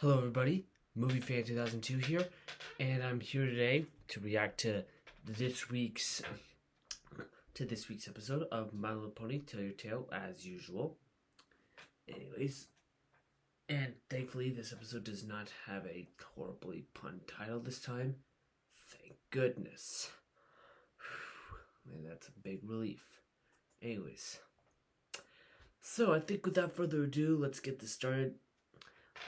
Hello everybody, Movie Fan 2002 here, and I'm here today to react to this week's episode of My Little Pony Tell Your Tale as usual. Anyways, and thankfully this episode does not have a horribly pun title this time. Thank goodness. Man, that's a big relief. Anyways, so I think without further ado, let's get this started.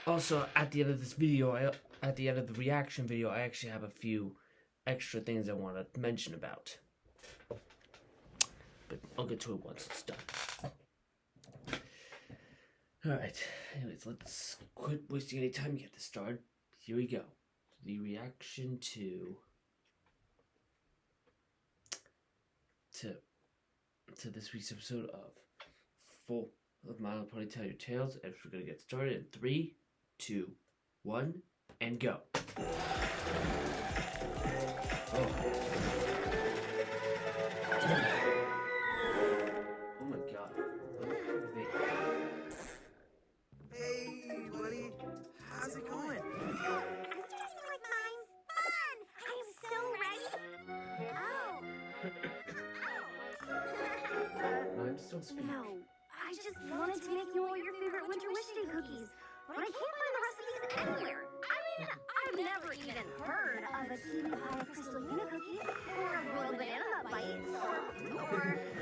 Also, at the end of this video, at the end of the reaction video, I actually have a few extra things I want to mention about. But I'll get to it once it's done. Alright, anyways, let's quit wasting any time and get this started. Here we go. The reaction to this week's episode of My Little Pony Tell Your Tales, and we're gonna get started in 3, 2, 1, and go. Oh my god. Hey, buddy. How's it going? Just like mine's fun. I am so ready. Oh. I'm still speaking. No, I just wanted to make you all your favorite winter wish day cookies, but I can't find the recipes anywhere. I mean, I've never even heard of a teeny pie crystal unicookie, or a royal banana nut bite, or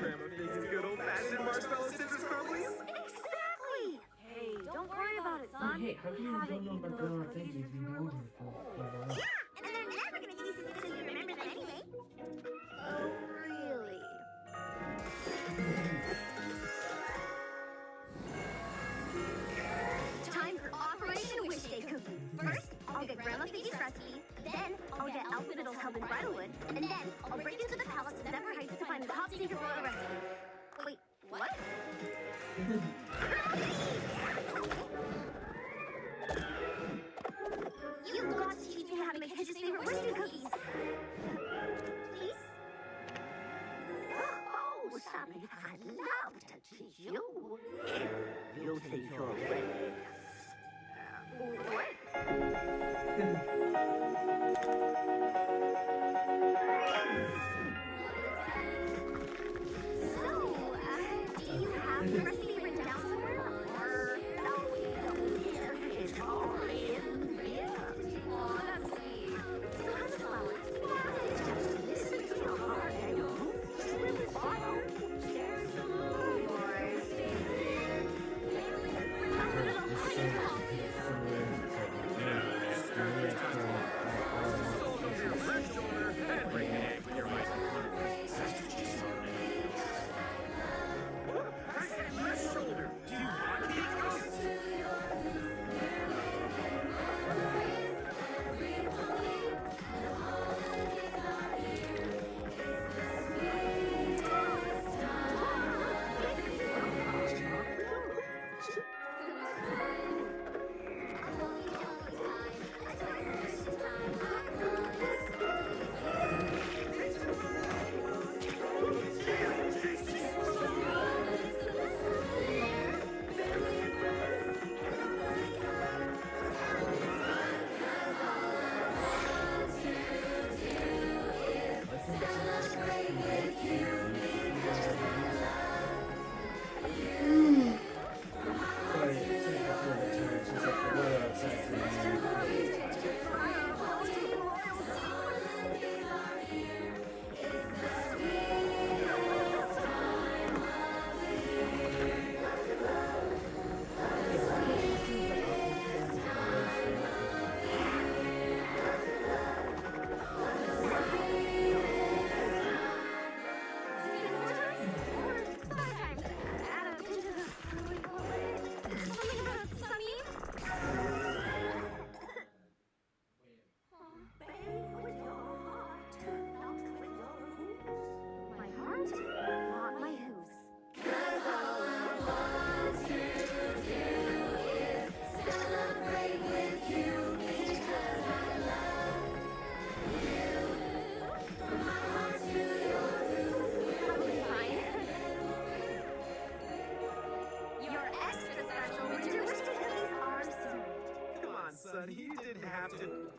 Grandma makes good old-fashioned marshmallow scissors crumblies. Exactly. Hey, don't worry about it, son. Hey, how come you don't know about grandma things if you know them? Yeah, and they're never gonna taste as good as you remember them anyway. Oh, really? Time for Operation Wish Day Cookie. First, I'll get Grandma Figgy's recipe, then I'll get Alpha Noodle's help in Bridalwood, and then I'll break into the palace of Never Heights to find the top secret royal recipe. Wait, what? You've got to teach me how to make his favorite Wish Day cookies. Please? Oh, something I'd love to teach you. If you think you're ready. What? So, do you have the recipe written down somewhere? Or... No, it's all in here. Oh, that's sweet. So how's the flour? Just listen to your heart and your roots will follow. There's a little more. How's it all? buddy. You didn't have to.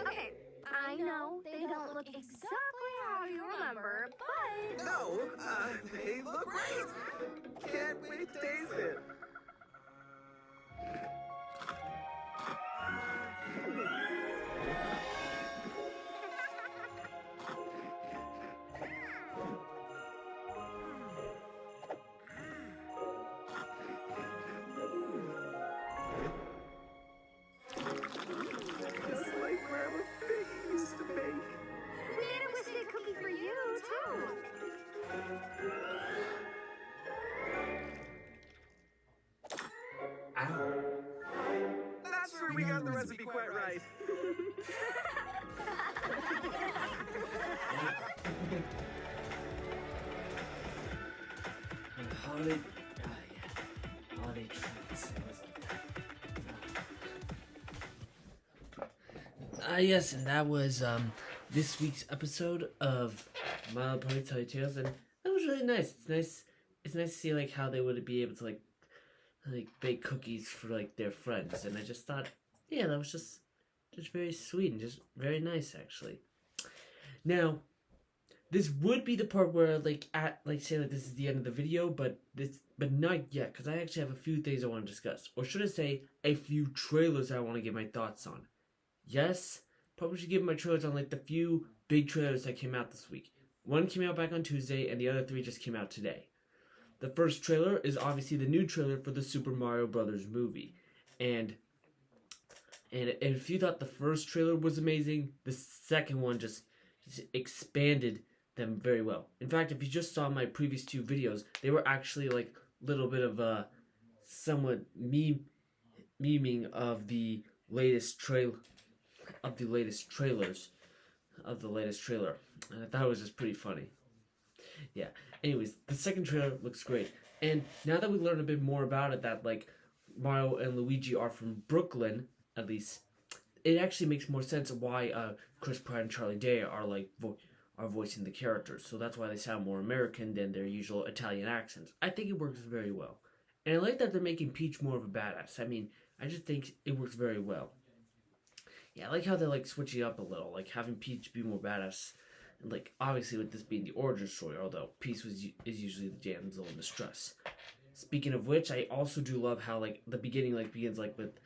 Okay, I know they don't look exactly how you remember, but... No, they look great. Can't wait to taste it. Just like Grandma Piggy used to make. We made a whiskey cookie for you, too. Ow. That's where we got the recipe quite right. Holiday, yeah. Holiday treats. It was like that. Yes, and that was this week's episode of My Little Pony Tell You Tales, and that was really nice. It's nice to see like how they would be able to like bake cookies for like their friends, and I just thought, yeah, that was just very sweet and just very nice actually. Now, this would be the part where say this is the end of the video, but not yet, because I actually have a few things I want to discuss, or should I say a few trailers I want to give my thoughts on. Yes, probably should give my trailers on like the few big trailers that came out this week. One came out back on Tuesday, and the other three just came out today. The first trailer is obviously the new trailer for the Super Mario Brothers movie, and if you thought the first trailer was amazing, the second one just expanded them very well. In fact, if you just saw my previous two videos, they were actually like a little bit of a somewhat memeing of the latest trailer, and I thought it was just pretty funny. Yeah. Anyways, the second trailer looks great, and now that we learn a bit more about it, that like Mario and Luigi are from Brooklyn, at least, it actually makes more sense of why Chris Pratt and Charlie Day are like are voicing the characters. So that's why they sound more American than their usual Italian accents. I think it works very well, and I like that they're making Peach more of a badass. I mean, I just think it works very well. Yeah, I like how they're like switching up a little, like having Peach be more badass. And like obviously with this being the origin story, although Peach is usually the damsel in distress. Speaking of which, I also do love how like the beginning like begins like with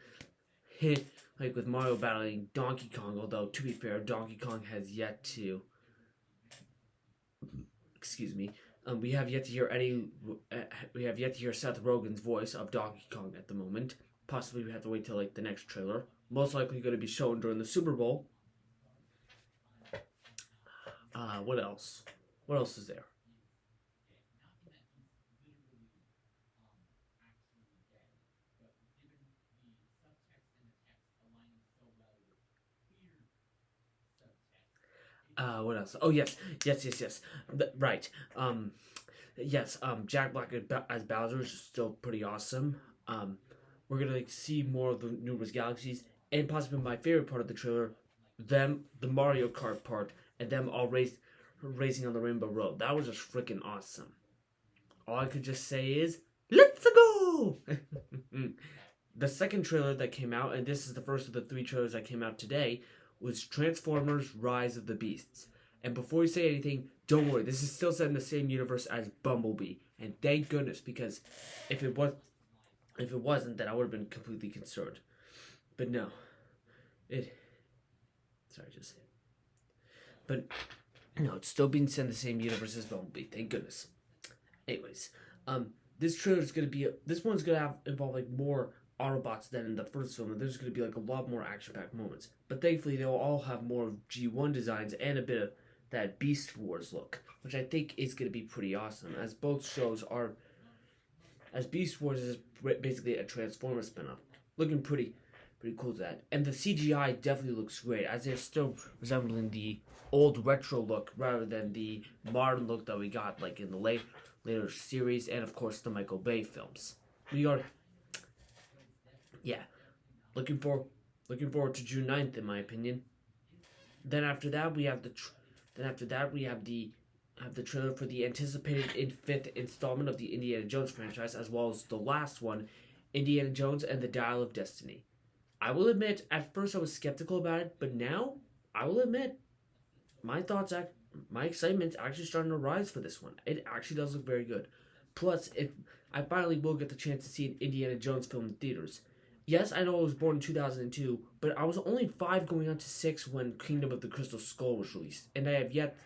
with Mario battling Donkey Kong. Although to be fair, Donkey Kong has yet to. Excuse me. We have yet to hear Seth Rogen's voice of Donkey Kong at the moment. Possibly we have to wait till like the next trailer. Most likely going to be shown during the Super Bowl. What else? What else is there? What else? Oh, yes. Right. Yes, Jack Black as Bowser is still pretty awesome. We're gonna like see more of the numerous galaxies, and possibly my favorite part of the trailer, the Mario Kart part, and them all racing on the Rainbow Road. That was just freaking awesome. All I could just say is, let's go! The second trailer that came out, and this is the first of the three trailers that came out today, was Transformers Rise of the Beasts. And before you say anything, don't worry, this is still set in the same universe as Bumblebee. And thank goodness, because if it wasn't, then I would have been completely concerned. But no. But no, it's still being set in the same universe as Bumblebee, thank goodness. Anyways, this trailer is this one's gonna involve like more Autobots than in the first film, and there's going to be like a lot more action-packed moments. But thankfully, they'll all have more of G1 designs and a bit of that Beast Wars look, which I think is going to be pretty awesome, as both shows are. As Beast Wars is basically a Transformers spin-off, looking pretty cool to that. And the CGI definitely looks great, as they're still resembling the old retro look rather than the modern look that we got like in the later series, and of course the Michael Bay films. Looking forward to June 9th, in my opinion. Then after that we have the have the trailer for the anticipated fifth installment of the Indiana Jones franchise, as well as the last one, Indiana Jones and the Dial of Destiny. I will admit, at first I was skeptical about it, but now I will admit my excitement's actually starting to rise for this one. It actually does look very good. Plus, if I finally will get the chance to see an Indiana Jones film in theaters. Yes, I know I was born in 2002, but I was only 5 going on to 6 when Kingdom of the Crystal Skull was released, and I have yet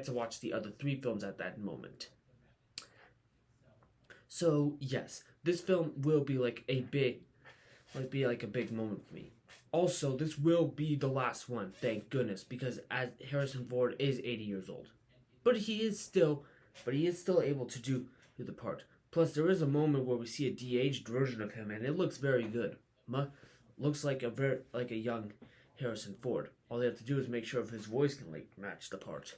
to watch the other 3 films at that moment. So, yes, this film will be like a big moment for me. Also, this will be the last one, thank goodness, because as Harrison Ford is 80 years old. But he is still able to do the part. Plus, there is a moment where we see a de-aged version of him, and it looks very good. Looks like a young Harrison Ford. All they have to do is make sure if his voice can match the part.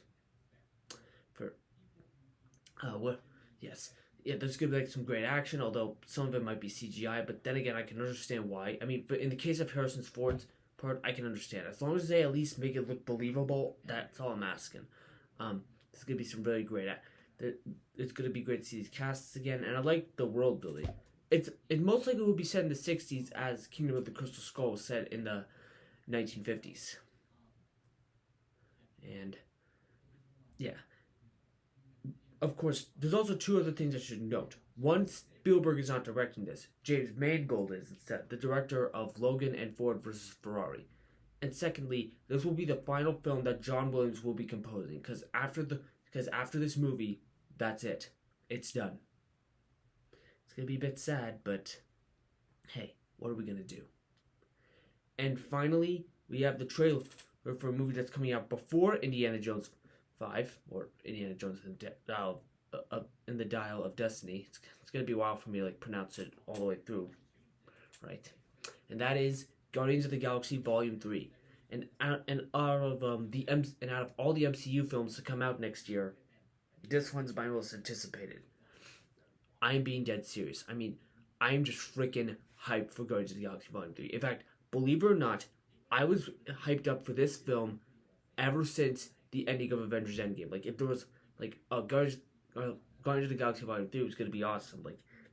There's gonna be some great action, although some of it might be CGI. But then again, I can understand why. I mean, but in the case of Harrison Ford's part, I can understand. As long as they at least make it look believable, that's all I'm asking. There's gonna be some really great. It's gonna be great to see these casts again, and I like the world building. It most likely will be set in the 60s, as Kingdom of the Crystal Skull was set in the 1950s. And yeah. Of course, there's also 2 other things I should note. One, Spielberg is not directing this. James Mangold is instead, the director of Logan and Ford vs. Ferrari. And secondly, this will be the final film that John Williams will be composing, because after this movie, that's it. It's done. It's going to be a bit sad, but hey, what are we going to do? And finally, we have the trailer for a movie that's coming out before Indiana Jones 5, or Indiana Jones in the Dial of Destiny. It's going to be a while for me to pronounce it all the way through, right? And that is Guardians of the Galaxy Volume 3. And out of all the MCU films to come out next year, this one's my most anticipated. I'm being dead serious. I mean, I'm just freaking hyped for Guardians of the Galaxy Volume 3. In fact, believe it or not, I was hyped up for this film ever since the ending of Avengers Endgame. If there was a Guardians of the Galaxy Volume 3 was going to be awesome,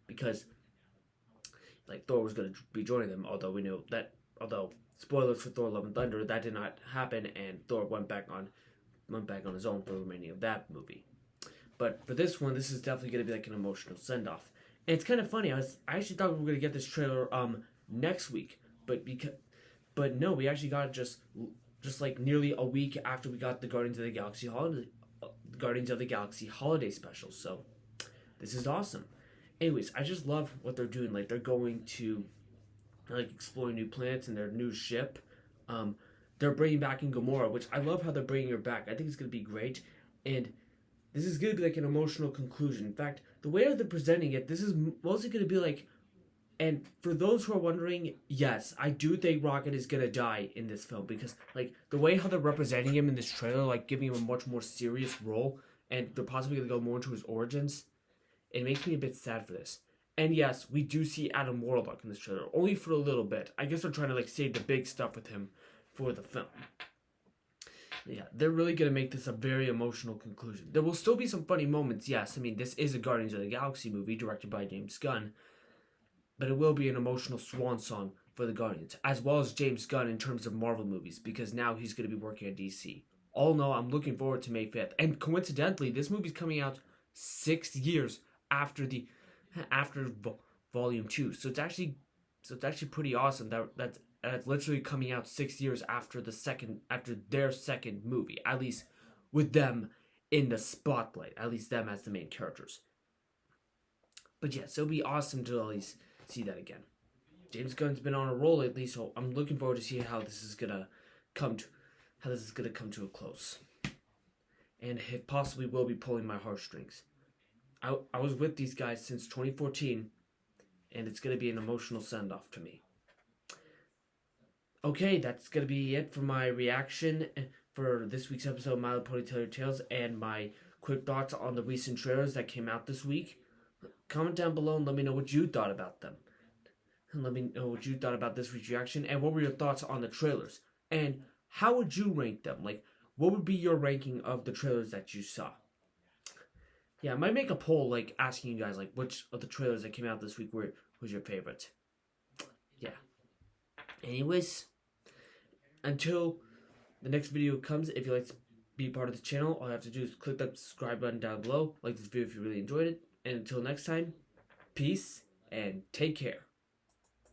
because Thor was going to be joining them, although we know that, spoilers for Thor Love and Thunder, that did not happen, and Thor went back on his own for the remaining of that movie. But for this one, this is definitely going to be an emotional send-off. And it's kind of funny, I actually thought we were going to get this trailer next week, but no, we actually got it just nearly a week after we got the Guardians of the Galaxy holiday special. So this is awesome. Anyways, I just love what they're doing. They're going to exploring new planets in their new ship. They're bringing back in Gamora, which I love how they're bringing her back. I think it's going to be great, and this is going to be an emotional conclusion. In fact, the way that they're presenting it, this is mostly going to be and for those who are wondering, yes, I do think Rocket is going to die in this film, because the way how they're representing him in this trailer, giving him a much more serious role, and they're possibly going to go more into his origins, it makes me a bit sad for this. And yes, we do see Adam Warlock in this trailer, only for a little bit. I guess they're trying to save the big stuff with him for the film. Yeah, they're really going to make this a very emotional conclusion. There will still be some funny moments, yes. I mean, this is a Guardians of the Galaxy movie directed by James Gunn, but it will be an emotional swan song for the Guardians, as well as James Gunn in terms of Marvel movies, because now he's going to be working at DC. All in all, I'm looking forward to May 5th. And coincidentally, this movie's coming out 6 years after Volume 2. So it's actually pretty awesome that's literally coming out 6 years after their second movie, at least with them in the spotlight, at least them as the main characters. But yes, it'll be awesome to at least see that again. James Gunn's been on a roll lately, so I'm looking forward to seeing how this is gonna come to a close, and it possibly will be pulling my heartstrings. I was with these guys since 2014, and it's gonna be an emotional send-off to me. Okay, that's gonna be it for my reaction for this week's episode of My Little Pony Tell Your Tales, and my quick thoughts on the recent trailers that came out this week. Comment down below and let me know what you thought about them. And let me know what you thought about this week's reaction, and what were your thoughts on the trailers. And how would you rank them? What would be your ranking of the trailers that you saw? Yeah, I might make a poll like asking you guys like which of the trailers that came out this week was your favorite. Yeah. Anyways, until the next video comes, if you'd like to be part of the channel, all you have to do is click that subscribe button down below. Like this video if you really enjoyed it. And until next time, peace and take care.